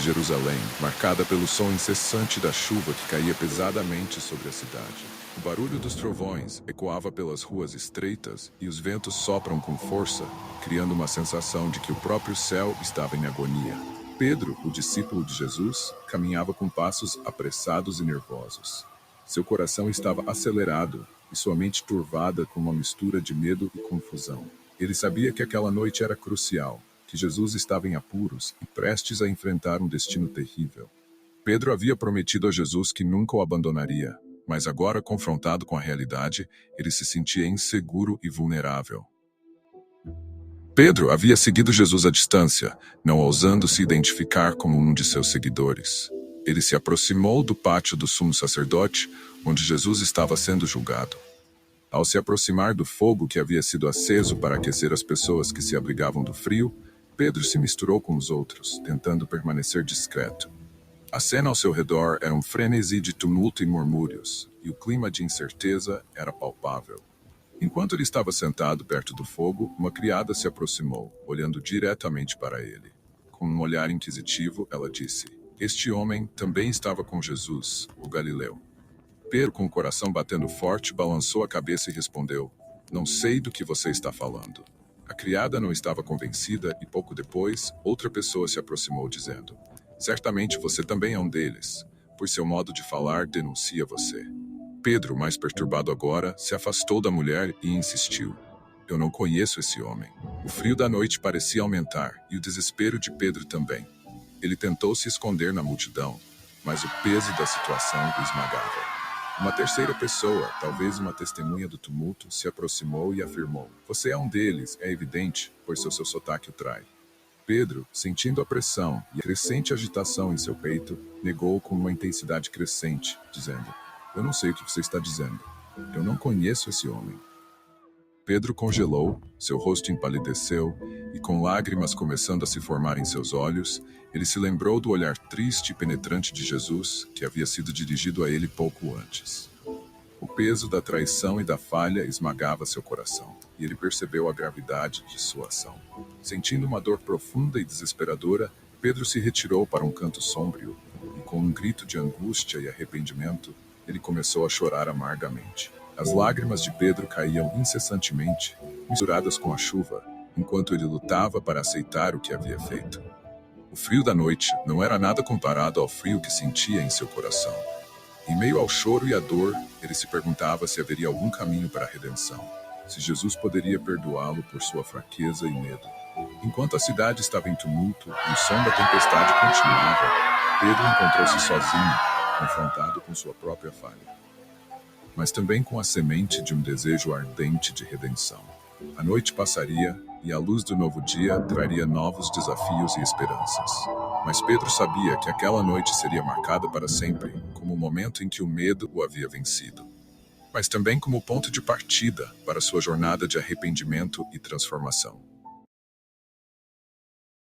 Jerusalém, marcada pelo som incessante da chuva que caía pesadamente sobre a cidade. O barulho dos trovões ecoava pelas ruas estreitas e os ventos sopram com força, criando uma sensação de que o próprio céu estava em agonia. Pedro, o discípulo de Jesus, caminhava com passos apressados e nervosos. Seu coração estava acelerado e sua mente turvada com uma mistura de medo e confusão. Ele sabia que aquela noite era crucial, que Jesus estava em apuros e prestes a enfrentar um destino terrível. Pedro havia prometido a Jesus que nunca o abandonaria, mas agora, confrontado com a realidade, ele se sentia inseguro e vulnerável. Pedro havia seguido Jesus à distância, não ousando se identificar como um de seus seguidores. Ele se aproximou do pátio do sumo sacerdote, onde Jesus estava sendo julgado. Ao se aproximar do fogo que havia sido aceso para aquecer as pessoas que se abrigavam do frio, Pedro se misturou com os outros, tentando permanecer discreto. A cena ao seu redor era um frenesi de tumulto e murmúrios, e o clima de incerteza era palpável. Enquanto ele estava sentado perto do fogo, uma criada se aproximou, olhando diretamente para ele. Com um olhar inquisitivo, ela disse: "Este homem também estava com Jesus, o Galileu." Pedro, com o coração batendo forte, balançou a cabeça e respondeu: "Não sei do que você está falando." A criada não estava convencida e pouco depois, outra pessoa se aproximou dizendo: "Certamente você também é um deles, pois seu modo de falar denuncia você." Pedro, mais perturbado agora, se afastou da mulher e insistiu: "Eu não conheço esse homem." O frio da noite parecia aumentar e o desespero de Pedro também. Ele tentou se esconder na multidão, mas o peso da situação o esmagava. Uma terceira pessoa, talvez uma testemunha do tumulto, se aproximou e afirmou: "Você é um deles, é evidente, pois seu sotaque o trai." Pedro, sentindo a pressão e a crescente agitação em seu peito, negou com uma intensidade crescente, dizendo: "Eu não sei o que você está dizendo. Eu não conheço esse homem." Pedro congelou, seu rosto empalideceu, e com lágrimas começando a se formar em seus olhos, ele se lembrou do olhar triste e penetrante de Jesus, que havia sido dirigido a ele pouco antes. O peso da traição e da falha esmagava seu coração, e ele percebeu a gravidade de sua ação. Sentindo uma dor profunda e desesperadora, Pedro se retirou para um canto sombrio, e com um grito de angústia e arrependimento, ele começou a chorar amargamente. As lágrimas de Pedro caíam incessantemente, misturadas com a chuva, enquanto ele lutava para aceitar o que havia feito. O frio da noite não era nada comparado ao frio que sentia em seu coração. Em meio ao choro e à dor, ele se perguntava se haveria algum caminho para a redenção, se Jesus poderia perdoá-lo por sua fraqueza e medo. Enquanto a cidade estava em tumulto e o som da tempestade continuava, Pedro encontrou-se sozinho, confrontado com sua própria falha, mas também com a semente de um desejo ardente de redenção. A noite passaria e a luz do novo dia traria novos desafios e esperanças. Mas Pedro sabia que aquela noite seria marcada para sempre, como o momento em que o medo o havia vencido, mas também como ponto de partida para sua jornada de arrependimento e transformação.